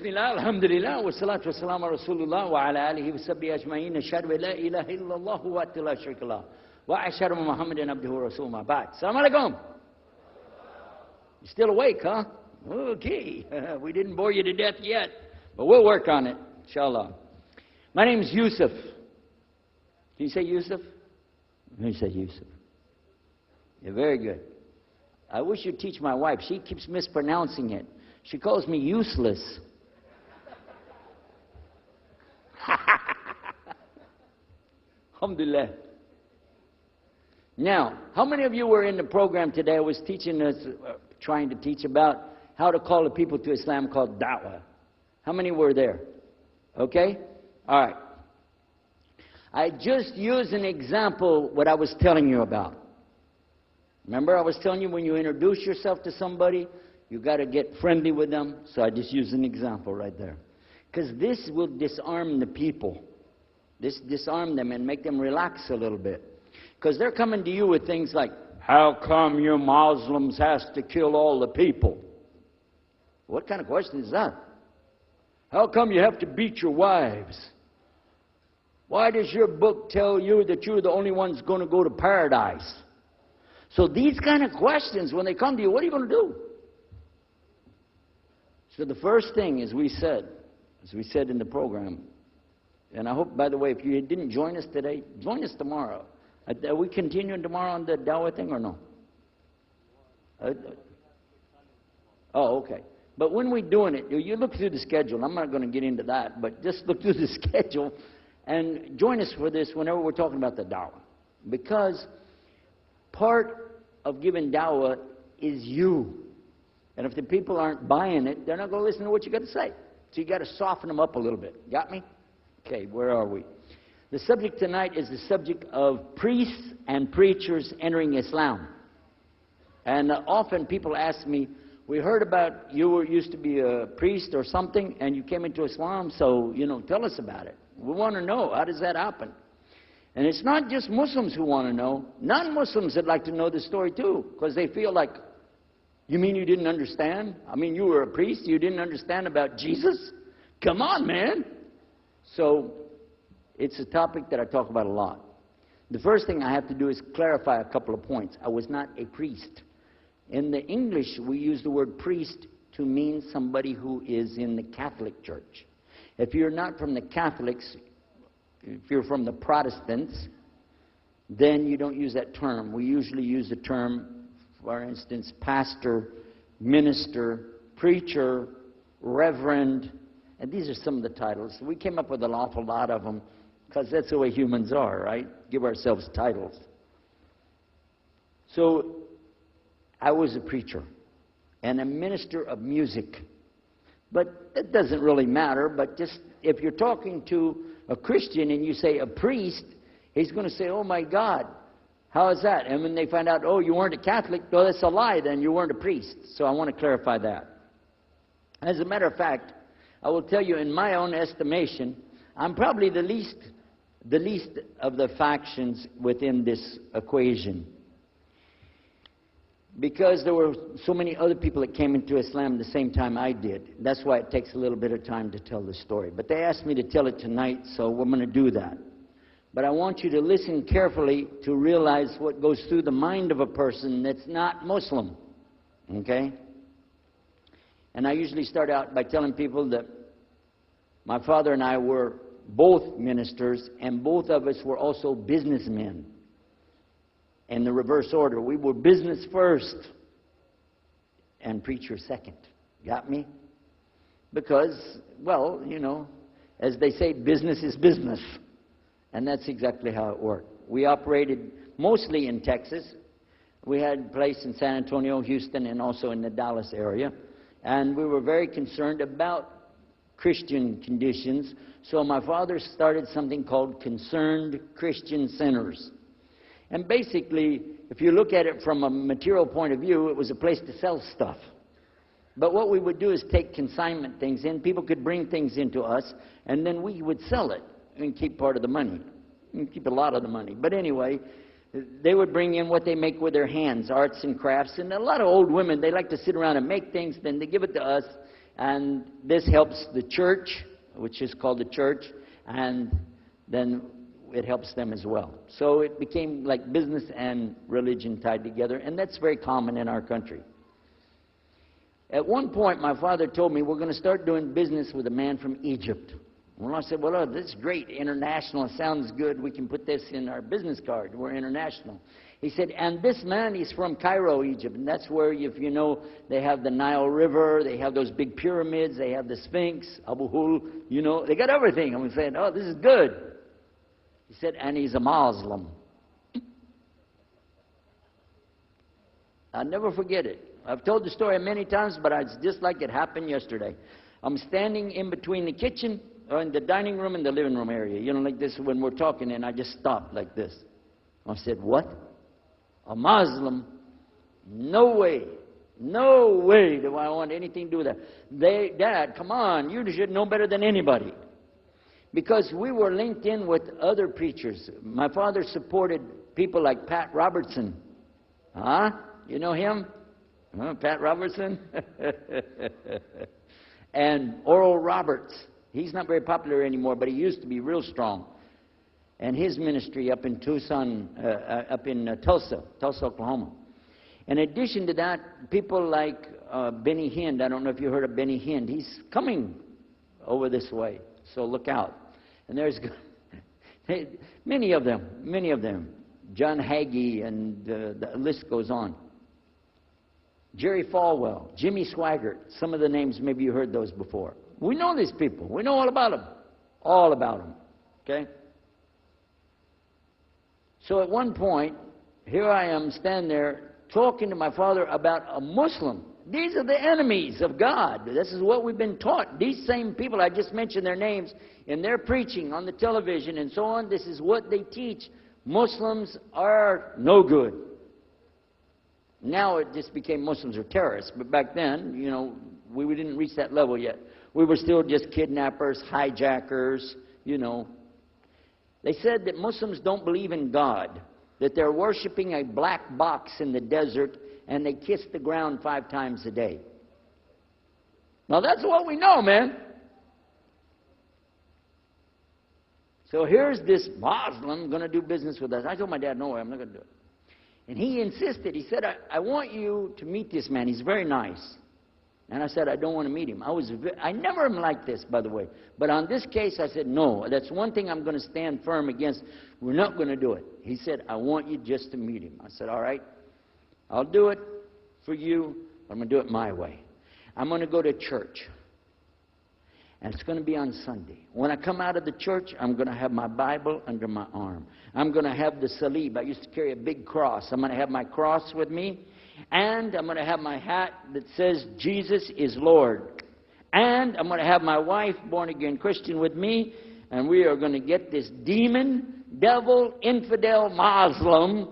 Bismillah, alhamdulillah, wa salatu wa salam ala rasulullah wa ala alihi wa sahbihi ajma'in. Ashhadu an la ilaha illallah wa la sharika lah. Wa ashhadu anna Muhammadan abduhu wa rasuluhu ma ba'd. Assalamu alaikum. You still awake, huh? Okay. We didn't bore you to death yet, but we'll work on it, inshallah. My name is Yusuf. Can you say Yusuf? You say Yusuf. You're very good. I wish you'd teach my wife. She keeps mispronouncing it. She calls me useless. Alhamdulillah. Now, how many of you were in the program today? I was teaching us, trying to teach about how to call the people to Islam called da'wah. How many were there? Okay? All right. I just used an example what I was telling you about. Remember I was telling you when you introduce yourself to somebody, you got to get friendly with them. So I just used an example right there. Because this will disarm the people. This disarm them and make them relax a little bit. Because they're coming to you with things like, how come you Muslims has to kill all the people? What kind of question is that? How come you have to beat your wives? Why does your book tell you that you're the only ones going to go to paradise? So these kind of questions, when they come to you, what are you going to do? So the first thing, as we said in the program, and I hope, by the way, if you didn't join us today, join us tomorrow. Are we continuing tomorrow on the Dawah thing or no? Oh, okay. But when we're doing it, you look through the schedule. I'm not going to get into that, but just look through the schedule and join us for this whenever we're talking about the Dawah. Because part of giving Dawah is you. And if the people aren't buying it, they're not going to listen to what you got to say. So you got to soften them up a little bit. Got me? Okay, where are we? The subject tonight is the subject of priests and preachers entering Islam. And often people ask me, we heard about you used to be a priest or something, and you came into Islam, so, tell us about it. We want to know, how does that happen? And it's not just Muslims who want to know. Non-Muslims would like to know the story too, because they feel like, you mean you didn't understand? I mean, you were a priest, you didn't understand about Jesus? Come on, man. So, it's a topic that I talk about a lot. The first thing I have to do is clarify a couple of points. I was not a priest. In the English, we use the word priest to mean somebody who is in the Catholic Church. If you're not from the Catholics, if you're from the Protestants, then you don't use that term. We usually use the term, for instance, pastor, minister, preacher, reverend, and these are some of the titles. We came up with an awful lot of them because that's the way humans are, right? Give ourselves titles. So I was a preacher and a minister of music. But that doesn't really matter, but just if you're talking to a Christian and you say a priest, he's going to say, oh my God, how is that? And when they find out, oh, you weren't a Catholic, well, that's a lie, then you weren't a priest. So I want to clarify that. As a matter of fact, I will tell you, in my own estimation, I'm probably the least of the factions within this equation. Because there were so many other people that came into Islam the same time I did. That's why it takes a little bit of time to tell the story. But they asked me to tell it tonight, so we're going to do that. But I want you to listen carefully to realize what goes through the mind of a person that's not Muslim. Okay? And I usually start out by telling people that my father and I were both ministers, and both of us were also businessmen. In the reverse order. We were business first and preacher second. Got me? Because, well, as they say, business is business. And that's exactly how it worked. We operated mostly in Texas. We had a place in San Antonio, Houston, and also in the Dallas area. And we were very concerned about Christian conditions. So my father started something called Concerned Christian Centers. And basically, if you look at it from a material point of view, it was a place to sell stuff. But what we would do is take consignment things in. People could bring things into us, and then we would sell it and keep part of the money. And keep a lot of the money. But anyway, they would bring in what they make with their hands, arts and crafts. And a lot of old women, they like to sit around and make things, then they give it to us, And this helps the church, which is called the church, and then it helps them as well. So it became like business and religion tied together, and that's very common in our country. At one point, my father told me, we're going to start doing business with a man from Egypt. Well, I said, well, oh, this is great. International sounds good. We can put this in our business card. We're international. He said, and this man is from Cairo, Egypt. And that's where, if you know, they have the Nile River. They have those big pyramids. They have the Sphinx, Abu Hul. You know, they got everything. And we said, oh, this is good. He said, and he's a Muslim. I'll never forget it. I've told the story many times, but it's just like it happened yesterday. I'm standing in between the kitchen, or in the dining room and the living room area. You know, like this when we're talking, and I just stopped like this. I said, what? A Muslim? No way. No way do I want anything to do with that. Dad, come on, you should know better than anybody. Because we were linked in with other preachers. My father supported people like Pat Robertson. Huh? You know him? Huh, Pat Robertson? And Oral Roberts. He's not very popular anymore, but he used to be real strong. And his ministry up in Tulsa, Oklahoma. In addition to that, people like Benny Hinn. I don't know if you heard of Benny Hinn. He's coming over this way, so look out. And there's many of them. John Hagee, and the list goes on. Jerry Falwell, Jimmy Swaggart, some of the names, maybe you heard those before. We know these people. We know all about them. All about them. Okay? So at one point, here I am standing there talking to my father about a Muslim. These are the enemies of God. This is what we've been taught. These same people, I just mentioned their names, in their preaching on the television and so on, this is what they teach. Muslims are no good. Now it just became Muslims are terrorists. But back then, you know, we didn't reach that level yet. We were still just kidnappers, hijackers, you know. They said that Muslims don't believe in God, that they're worshiping a black box in the desert, and they kiss the ground 5 times a day. Now that's what we know, man. So here's this Muslim going to do business with us. I told my dad, no way, I'm not going to do it. And he insisted. He said, I want you to meet this man. He's very nice. And I said, I don't want to meet him. I never am like this, by the way. But on this case, I said, no. That's one thing I'm going to stand firm against. We're not going to do it. He said, I want you just to meet him. I said, all right. I'll do it for you. I'm going to do it my way. I'm going to go to church. And it's going to be on Sunday. When I come out of the church, I'm going to have my Bible under my arm. I'm going to have the salib. I used to carry a big cross. I'm going to have my cross with me. And I'm going to have my hat that says, Jesus is Lord. And I'm going to have my wife, born-again Christian, with me. And we are going to get this demon, devil, infidel, Muslim,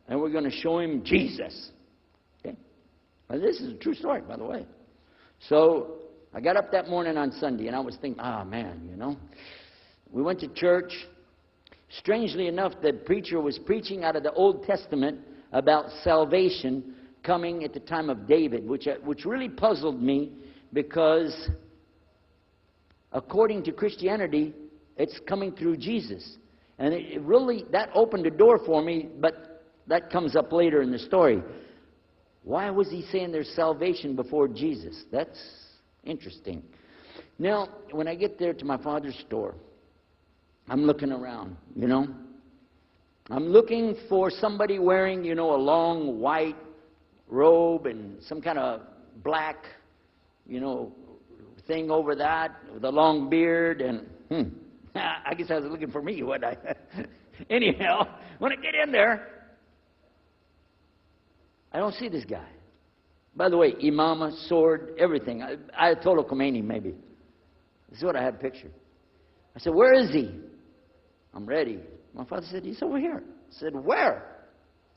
and we're going to show him Jesus. Okay? Well, this is a true story, by the way. So I got up that morning on Sunday, and I was thinking, man, you know. We went to church. Strangely enough, the preacher was preaching out of the Old Testament about salvation coming at the time of David, which really puzzled me because according to Christianity, it's coming through Jesus. And it really, that opened the door for me, but that comes up later in the story. Why was he saying there's salvation before Jesus? That's interesting. Now, when I get there to my father's store, I'm looking around, you know. I'm looking for somebody wearing, you know, a long white robe and some kind of black, you know, thing over that with a long beard. And I guess I was looking for me, wasn't I? Anyhow, when I get in there, I don't see this guy. By the way, imama, sword, everything. Ayatollah Khomeini, maybe. This is what I had pictured. I said, where is he? I'm ready. My father said, he's over here. I said, where?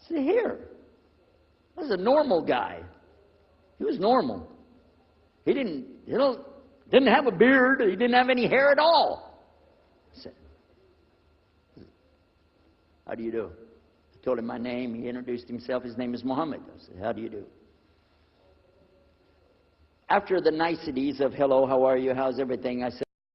I said, here. This is a normal guy. He was normal. He didn't have a beard. He didn't have any hair at all. I said, how do you do? I told him my name. He introduced himself. His name is Muhammad. I said, how do you do? after the niceties of hello, how are you, how's everything, I said,